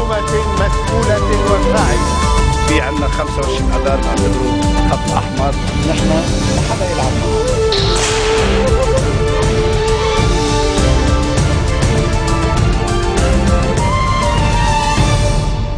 حكومة مسؤولة وفاعلة. في عندنا 25 أذار نعتبره خط أحمر. نحن ما حدا يلعب معنا.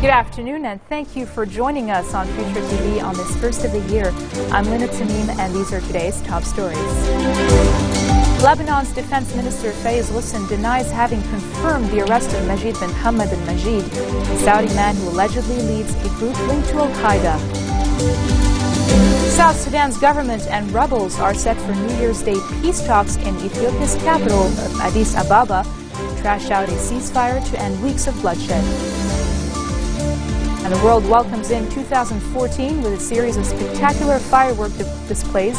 Good afternoon and thank you for joining us on FutureTV on this first of the year. I'm Lina Tamim and these are today's top stories. Lebanon's Defense Minister Fayez Ghusn denies having confirmed the arrest of Majid bin Hamad al-Majid, a Saudi man who allegedly leads a group linked to Al-Qaeda. South Sudan's government and rebels are set for New Year's Day peace talks in Ethiopia's capital of Addis Ababa to trash out a ceasefire to end weeks of bloodshed. And the world welcomes in 2014 with a series of spectacular firework displays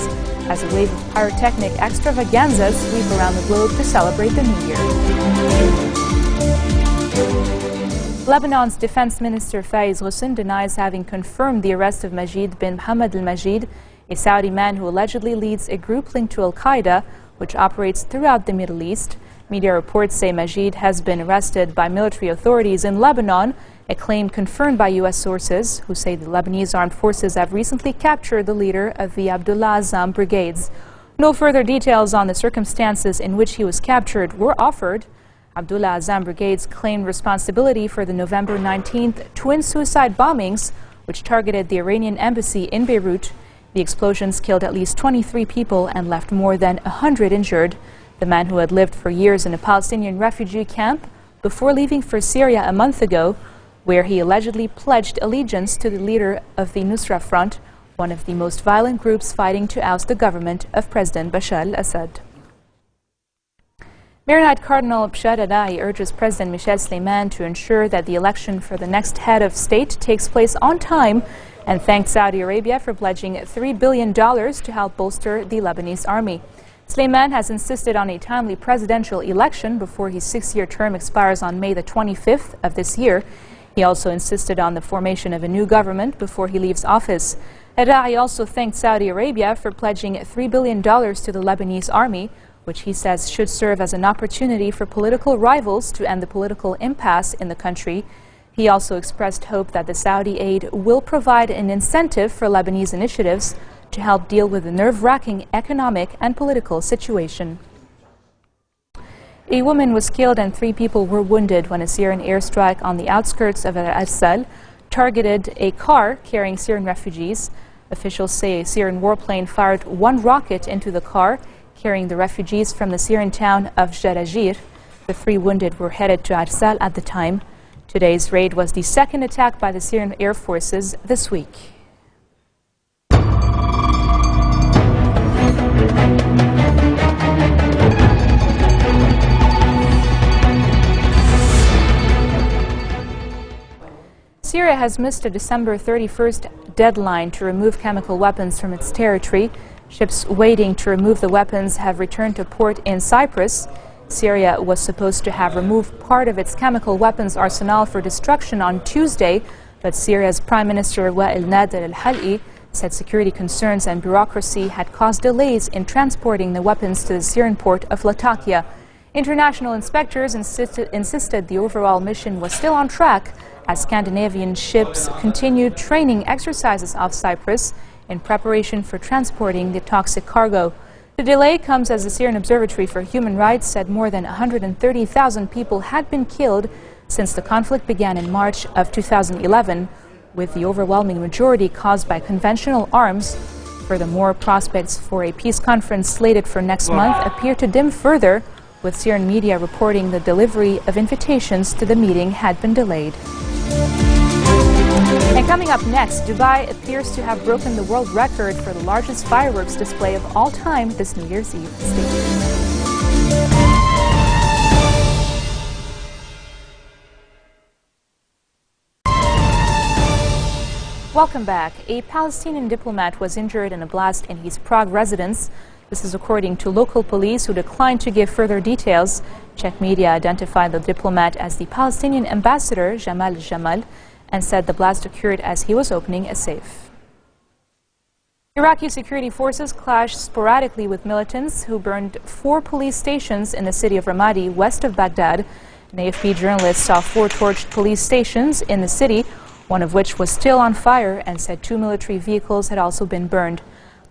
as a wave of pyrotechnic extravaganzas sweep around the globe to celebrate the new year. Lebanon's Defense Minister Fayez Ghusn denies having confirmed the arrest of Majid bin Hamad al-Majid, a Saudi man who allegedly leads a group linked to Al-Qaeda, which operates throughout the Middle East. Media reports say Majid has been arrested by military authorities in Lebanon, a claim confirmed by U.S. sources who say the Lebanese armed forces have recently captured the leader of the Abdullah Azzam brigades. No further details on the circumstances in which he was captured were offered. Abdullah Azzam brigades claimed responsibility for the November 19th twin suicide bombings, which targeted the Iranian embassy in Beirut. The explosions killed at least 23 people and left more than 100 injured. The man, who had lived for years in a Palestinian refugee camp before leaving for Syria a month ago, where he allegedly pledged allegiance to the leader of the Nusra Front, one of the most violent groups fighting to oust the government of President Bashar al-Assad. Maronite Cardinal Bshar Adai urges President Michel Sleiman to ensure that the election for the next head of state takes place on time, and thanked Saudi Arabia for pledging $3 billion to help bolster the Lebanese army. Sleiman has insisted on a timely presidential election before his 6-year term expires on May the 25th of this year. He also insisted on the formation of a new government before he leaves office. Adai also thanked Saudi Arabia for pledging $3 billion to the Lebanese army, which he says should serve as an opportunity for political rivals to end the political impasse in the country. He also expressed hope that the Saudi aid will provide an incentive for Lebanese initiatives to help deal with the nerve-wracking economic and political situation. A woman was killed and 3 people were wounded when a Syrian airstrike on the outskirts of Al-Assal targeted a car carrying Syrian refugees. Officials say a Syrian warplane fired 1 rocket into the car carrying the refugees from the Syrian town of Jarajir. The 3 wounded were headed to Arsal at the time. Today's raid was the 2nd attack by the Syrian air forces this week. Syria has missed a December 31st deadline to remove chemical weapons from its territory. Ships waiting to remove the weapons have returned to port in Cyprus. Syria was supposed to have removed part of its chemical weapons arsenal for destruction on Tuesday, but Syria's Prime Minister Wael Nader al-Hal'i said security concerns and bureaucracy had caused delays in transporting the weapons to the Syrian port of Latakia. International inspectors insisted the overall mission was still on track as Scandinavian ships continued training exercises off Cyprus in preparation for transporting the toxic cargo. The delay comes as the Syrian Observatory for Human Rights said more than 130,000 people had been killed since the conflict began in March of 2011, with the overwhelming majority caused by conventional arms. Furthermore, prospects for a peace conference slated for next month appear to dim further, with Syrian media reporting the delivery of invitations to the meeting had been delayed. And coming up next, Dubai appears to have broken the world record for the largest fireworks display of all time this New Year's Eve. Stay tuned. Welcome back. A Palestinian diplomat was injured in a blast in his Prague residence. This is according to local police, who declined to give further details. Czech media identified the diplomat as the Palestinian ambassador, Jamal Jamal, and said the blast occurred as he was opening a safe. Iraqi security forces clashed sporadically with militants who burned 4 police stations in the city of Ramadi, west of Baghdad. An AFP journalist saw 4 torched police stations in the city, one of which was still on fire, and said 2 military vehicles had also been burned.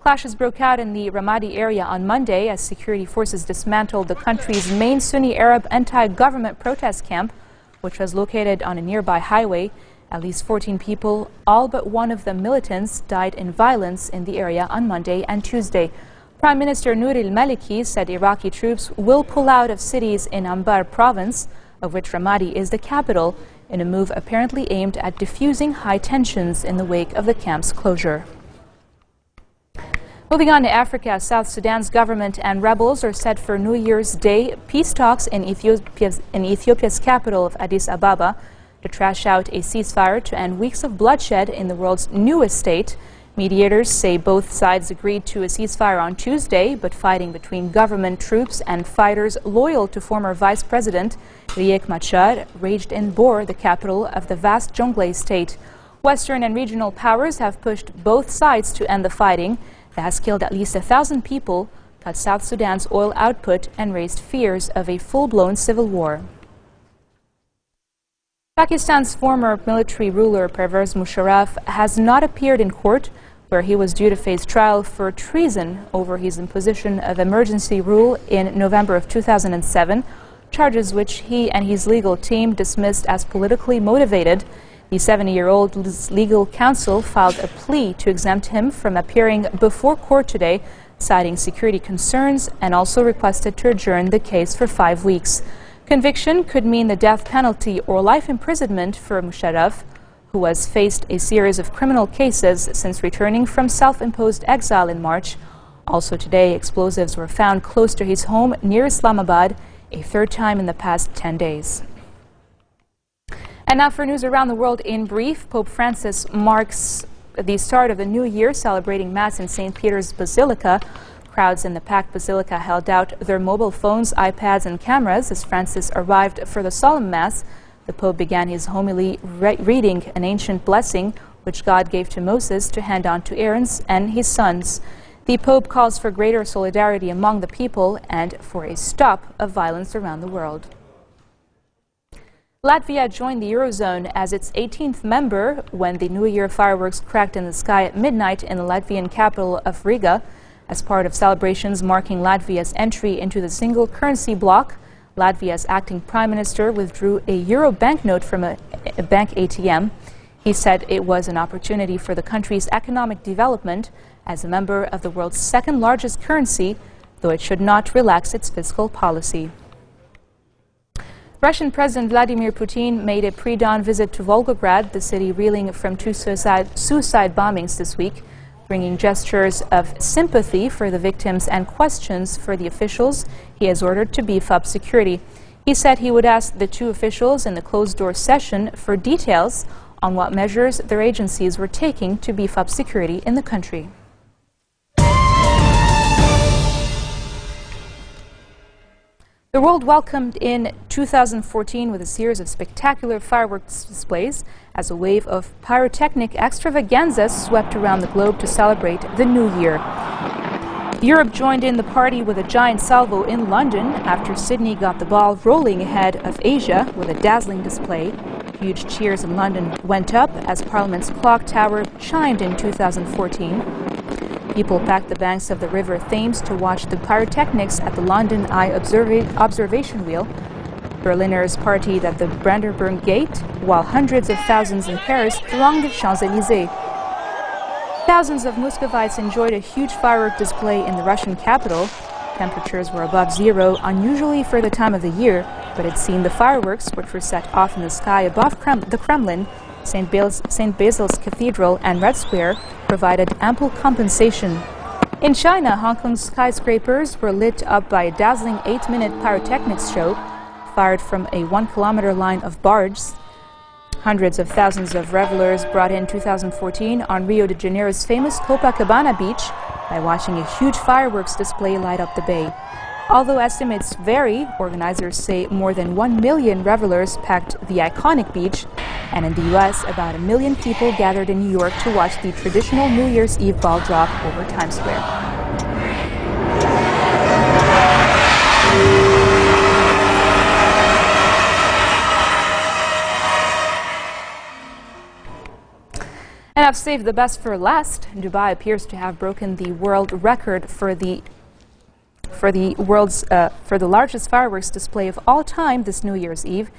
Clashes broke out in the Ramadi area on Monday as security forces dismantled the country's main Sunni Arab anti-government protest camp, which was located on a nearby highway. At least 14 people, all but one of the militants, died in violence in the area on Monday and Tuesday. Prime Minister Nouri al-Maliki said Iraqi troops will pull out of cities in Anbar province, of which Ramadi is the capital, in a move apparently aimed at diffusing high tensions in the wake of the camp's closure. Moving on to Africa, South Sudan's government and rebels are set for New Year's Day peace talks in Ethiopia's capital of Addis Ababa to trash out a ceasefire to end weeks of bloodshed in the world's newest state. Mediators say both sides agreed to a ceasefire on Tuesday, but fighting between government troops and fighters loyal to former Vice President Riek Machar raged in Bor, the capital of the vast Jonglei state. Western and regional powers have pushed both sides to end the fighting that has killed at least 1,000 people, cut South Sudan's oil output, and raised fears of a full-blown civil war. Pakistan's former military ruler Pervez Musharraf has not appeared in court, where he was due to face trial for treason over his imposition of emergency rule in November of 2007, charges which he and his legal team dismissed as politically motivated. The 70-year-old's legal counsel filed a plea to exempt him from appearing before court today, citing security concerns, and also requested to adjourn the case for 5 weeks. Conviction could mean the death penalty or life imprisonment for Musharraf, who has faced a series of criminal cases since returning from self-imposed exile in March. Also today, explosives were found close to his home near Islamabad, a 3rd time in the past 10 days. And now for news around the world in brief. Pope Francis marks the start of the new year, celebrating Mass in St. Peter's Basilica. Crowds in the packed basilica held out their mobile phones, iPads, and cameras as Francis arrived for the solemn Mass. The Pope began his homily reading an ancient blessing which God gave to Moses to hand on to Aaron and his sons. The Pope calls for greater solidarity among the people and for a stop of violence around the world. Latvia joined the Eurozone as its 18th member when the New Year fireworks cracked in the sky at midnight in the Latvian capital of Riga. As part of celebrations marking Latvia's entry into the single currency bloc, Latvia's acting prime minister withdrew a euro banknote from a bank ATM. He said it was an opportunity for the country's economic development as a member of the world's 2nd largest currency, though it should not relax its fiscal policy. Russian President Vladimir Putin made a pre-dawn visit to Volgograd, the city reeling from 2 suicide bombings this week, bringing gestures of sympathy for the victims and questions for the officials he has ordered to beef up security. He said he would ask the 2 officials in the closed-door session for details on what measures their agencies were taking to beef up security in the country. The world welcomed in 2014 with a series of spectacular fireworks displays as a wave of pyrotechnic extravaganza swept around the globe to celebrate the new year. Europe joined in the party with a giant salvo in London after Sydney got the ball rolling ahead of Asia with a dazzling display. Huge cheers in London went up as Parliament's clock tower chimed in 2014. People packed the banks of the River Thames to watch the pyrotechnics at the London Eye observation wheel. Berliners partied at the Brandenburg Gate, while hundreds of thousands in Paris thronged the Champs-Élysées. Thousands of Muscovites enjoyed a huge firework display in the Russian capital. Temperatures were above zero, unusually for the time of the year, but it seemed the fireworks, which were set off in the sky above the Kremlin, St. Basil's Cathedral, and Red Square, provided ample compensation. In China, Hong Kong's skyscrapers were lit up by a dazzling 8-minute pyrotechnics show fired from a 1-kilometer line of barges. Hundreds of thousands of revelers brought in 2014 on Rio de Janeiro's famous Copacabana beach by watching a huge fireworks display light up the bay. Although estimates vary, organizers say more than 1 million revelers packed the iconic beach, and in the U.S., about 1 million people gathered in New York to watch the traditional New Year's Eve ball drop over Times Square. I've saved the best for last. Dubai appears to have broken the world record for the largest fireworks display of all time this New Year's Eve.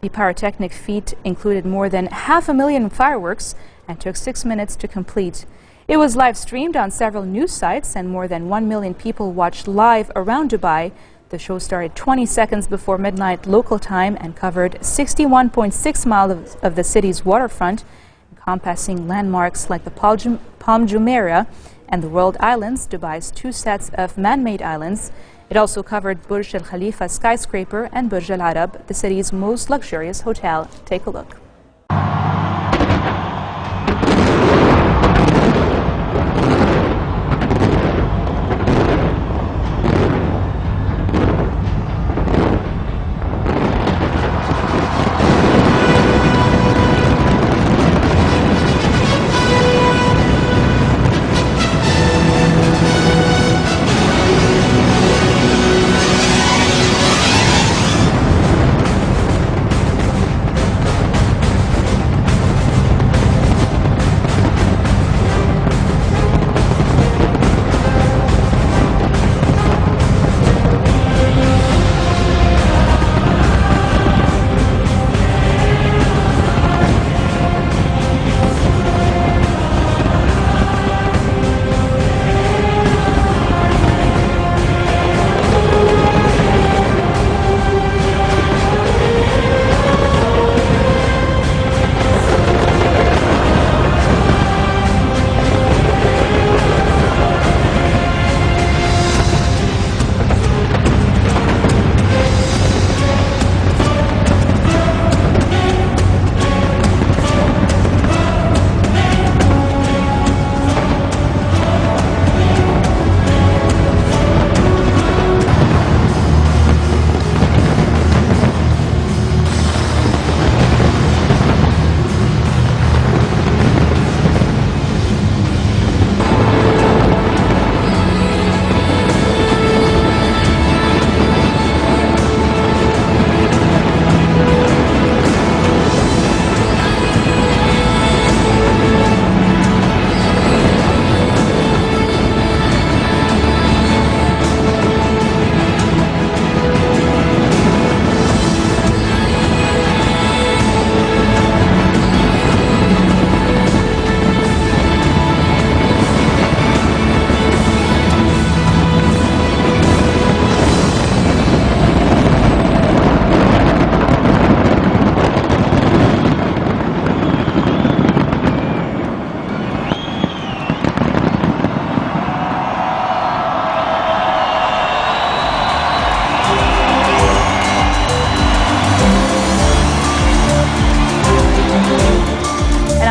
The pyrotechnic feat included more than 500,000 fireworks and took 6 minutes to complete. It was live streamed on several news sites and more than 1 million people watched live around Dubai. The show started 20 seconds before midnight local time and covered 61.6 miles of the city's waterfront, encompassing landmarks like the Palm Jumeirah and the World Islands, Dubai's 2 sets of man-made islands. It also covered Burj Al Khalifa skyscraper and Burj Al Arab, the city's most luxurious hotel. Take a look.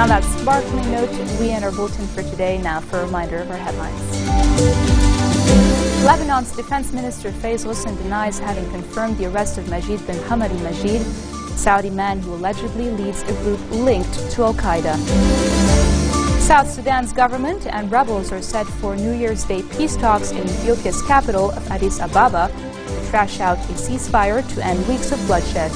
On that sparkling note, we end our bulletin for today. Now for a reminder of our headlines. Lebanon's defense minister Faiz Ghassan denies having confirmed the arrest of Majid bin Hamad al-Majid, a Saudi man who allegedly leads a group linked to Al-Qaeda. South Sudan's government and rebels are set for New Year's Day peace talks in Ethiopia's capital of Addis Ababa to trash out a ceasefire to end weeks of bloodshed.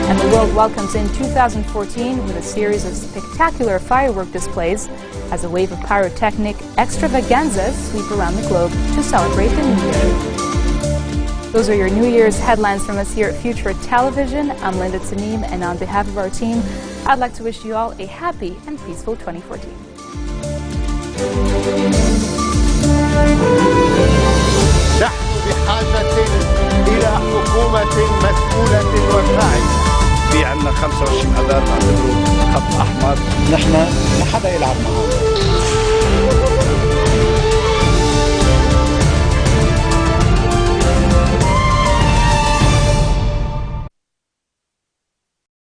And the world welcomes in 2014 with a series of spectacular firework displays as a wave of pyrotechnic extravaganzas sweep around the globe to celebrate the New Year. Those are your New Year's headlines from us here at Future Television. I'm Linda Tanim, and on behalf of our team, I'd like to wish you all a happy and peaceful 2014. نحن بحاجة إلى حكومة مسؤولة وفاعلة. في عندنا 25 أذار نعتبره خط أحمر. نحن ما حدا يلعب معنا.